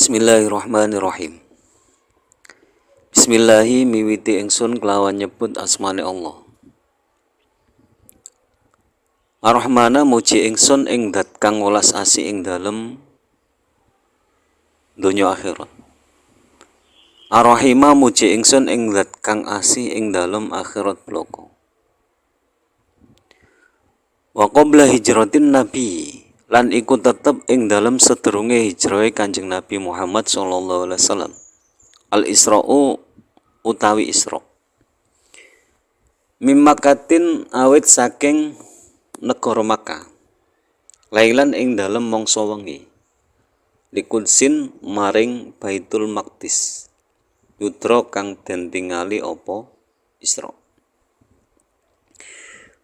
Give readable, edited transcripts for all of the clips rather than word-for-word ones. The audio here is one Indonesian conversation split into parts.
Bismillahirrahmanirrahim. Bismillahi miwiti ingsun kelawan nyebut asmane Allah. Ar-Rahmana muji ingsun ing dat kang welas asih ing dalem donya akhirat. Ar-Rahima muji ingsun ing dat kang asih ing dalem akhirat bloko. Wa qabla hijratin nabi lan iku tetep ing dalem sedurunge hijrahe Kanjeng Nabi Muhammad sallallahu alaihi wasallam. Al-Isra'u utawi Isra. Mimakatin awit saking negara Makkah. Lailan ing dalem mangsa wengi. Likudsin maring Baitul Maqdis. Yudra kang den tingali apa Isra.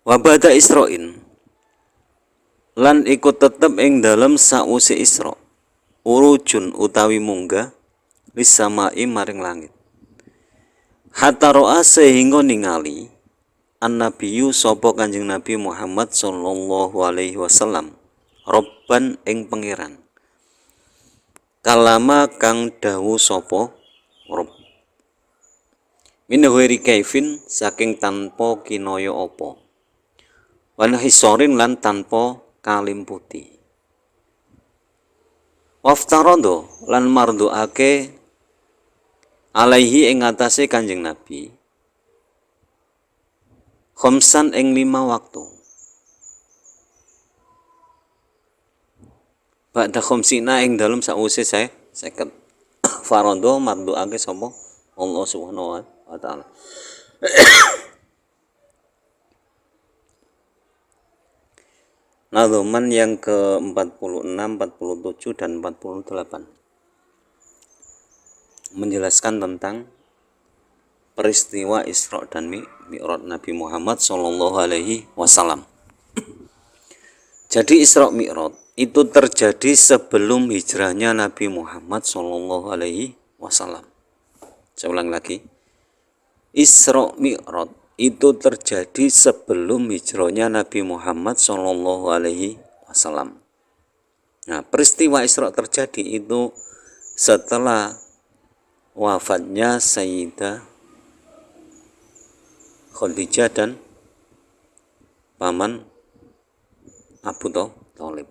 Wa ba'da Isra'in lan iku tetep ing dalem sause Isra. Urujun utawi munggah lisamai maring langit. Hatta ro'a sehingga ningali an-nabiyyu sapa Kanjeng Nabi Muhammad sallallahu alaihi wasallam robban ing pangeran. Kalama kang dawu sapa Rob. Min ghairi kaifin saking tanpa kinaya apa. Wan hisorin lan tanpa kalimputi. Waftarado lan marduake alaihi ing atase Kanjeng Nabi khamsan ing 5 waktu. Ba'da khamsina ing dalem sause 50. Farado marduake sapa Allah Subhanahu wa taala. Nadhoman yang ke-46, 47 dan 48 menjelaskan tentang peristiwa Isra dan Mi'raj Nabi Muhammad sallallahu alaihi wasallam. Jadi Isra Mi'raj itu terjadi sebelum hijrahnya Nabi Muhammad sallallahu alaihi wasallam. Saya ulang lagi. Isra Mi'raj itu terjadi sebelum hijrahnya Nabi Muhammad sallallahu alaihi wasallam. Nah, peristiwa Isra terjadi itu setelah wafatnya Sayyidah Khadijah dan paman Abu Thalib.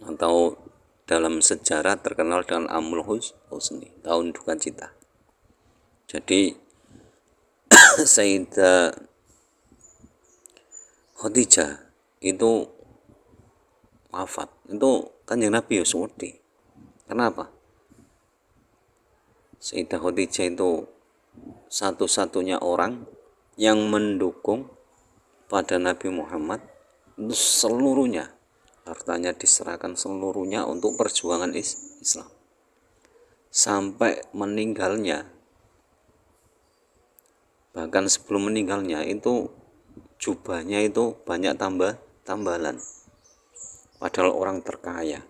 Atau dalam sejarah terkenal dengan Amul Husni, tahun duka cita. Jadi Sayyidah Khadijah itu wafat. Itu Kanjeng Nabi wedi. Kenapa? Sayyidah Khadijah itu satu-satunya orang yang mendukung pada Nabi Muhammad itu seluruhnya, hartanya diserahkan seluruhnya untuk perjuangan Islam sampai meninggalnya. Bahkan sebelum meninggalnya itu jubahnya itu banyak tambalan, padahal orang terkaya,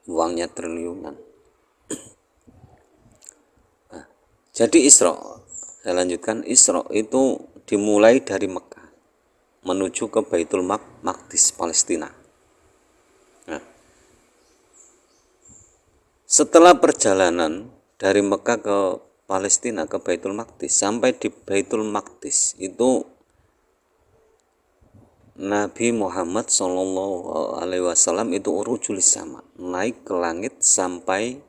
uangnya triliunan. Nah, jadi Isra, saya lanjutkan, Isra itu dimulai dari Mekah menuju ke Baitul Maqdis Palestina. Nah, setelah perjalanan dari Mekah ke Palestina ke Baitul Maqdis, sampai di Baitul Maqdis itu Nabi Muhammad sallallahu alaihi wasallam itu urujulis sama, naik ke langit sampai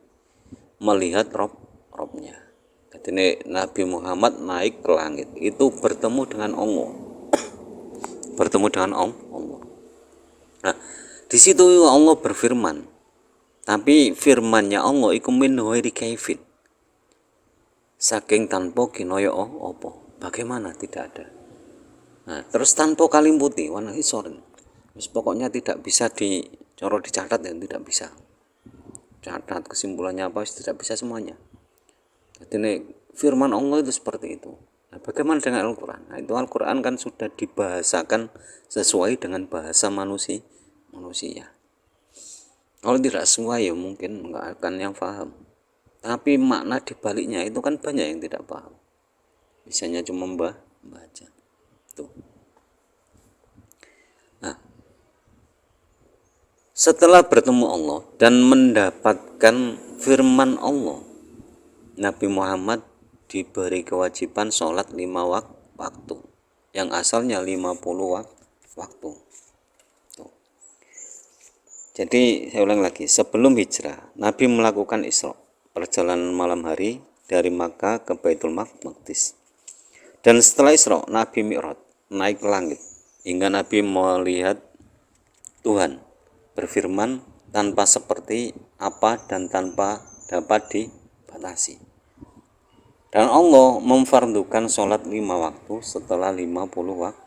melihat Robnya. Jadi Nabi Muhammad naik ke langit itu bertemu dengan Allah. Bertemu dengan Allah. Nah, di situ Allah berfirman. Tapi firman-Nya Allah iku min ghairi kaifin. Saking tanpa kinaya apa. Bagaimana tidak ada. Nah, terus tanpa kalimputi wan hisorin. Pokoknya tidak bisa dicatat ya, tidak bisa. Catat kesimpulannya apa tidak bisa semuanya. Jadi firman Allah itu seperti itu. Nah, bagaimana dengan Al-Quran? Nah, itu Al-Quran kan sudah dibahasakan sesuai dengan bahasa manusia. Kalau tidak sesuai ya mungkin nggak akan yang paham. Tapi makna dibaliknya itu kan banyak yang tidak paham. Bisanya cuma membaca. Tuh. Nah, Setelah bertemu Allah dan mendapatkan firman Allah, Nabi Muhammad diberi kewajiban sholat 5 waktu yang asalnya 50 waktu. Jadi saya ulang lagi, sebelum hijrah Nabi melakukan Isra, perjalanan malam hari dari Makkah ke Baitul Maqdis. Dan setelah Isra Nabi Mi'raj, naik ke langit hingga Nabi melihat Tuhan berfirman tanpa seperti apa dan tanpa dapat dibatasi. Dan Allah memfardukan sholat 5 waktu setelah 50 waktu.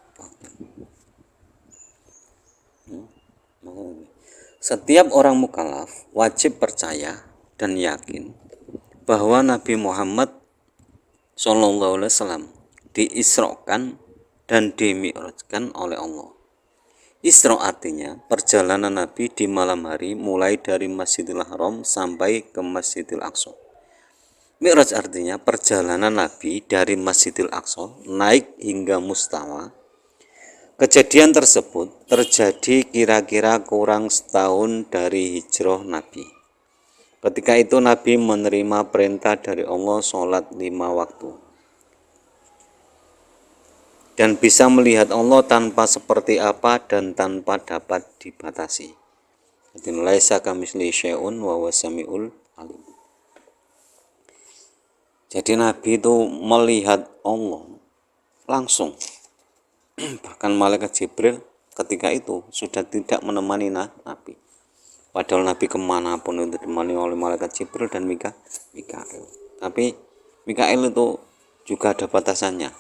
Setiap orang mukallaf wajib percaya dan yakin bahwa Nabi Muhammad SAW diisrokan dan dimi'rajkan oleh Allah. Isra artinya perjalanan Nabi di malam hari mulai dari Masjidil Haram sampai ke Masjidil Aqsa. Mi'raj artinya perjalanan Nabi dari Masjidil Aqsa naik hingga Mustawa. Kejadian tersebut terjadi kira-kira kurang setahun dari hijrah Nabi. Ketika itu Nabi menerima perintah dari Allah sholat 5 waktu. Dan bisa melihat Allah tanpa seperti apa dan tanpa dapat dibatasi. Jadi laisa kamitslihi syai'un wa huwas samiul alim. Jadi Nabi itu melihat Allah langsung. Bahkan malaikat Jibril ketika itu sudah tidak menemani Nabi. Padahal Nabi kemanapun itu ditemani oleh malaikat Jibril dan Mikail. Tapi Mikail itu juga ada batasannya.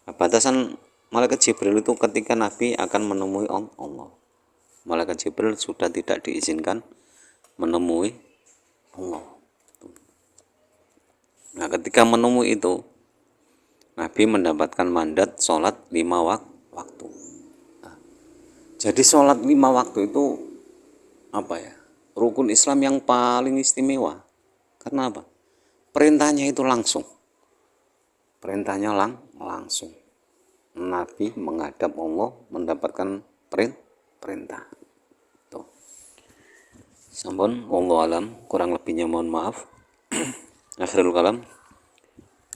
Batasan malaikat Jibril itu ketika Nabi akan menemui Allah. Malaikat Jibril sudah tidak diizinkan menemui Allah. Nah, ketika menemui itu Nabi mendapatkan mandat sholat 5 waktu. Nah, jadi sholat 5 waktu itu apa ya? Rukun Islam yang paling istimewa. Karena apa? Perintahnya itu langsung. Perintahnya langsung. Nabi menghadap Allah mendapatkan perintah. Tuh. Sampun wallahu alam, kurang lebihnya mohon maaf. Akhirul kalam.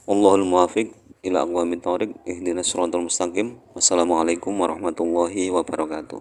Wallahul muwaffiq ila aqwamit thoriq. Ihdinas siratal mustaqim. Wassalamualaikum warahmatullahi wabarakatuh.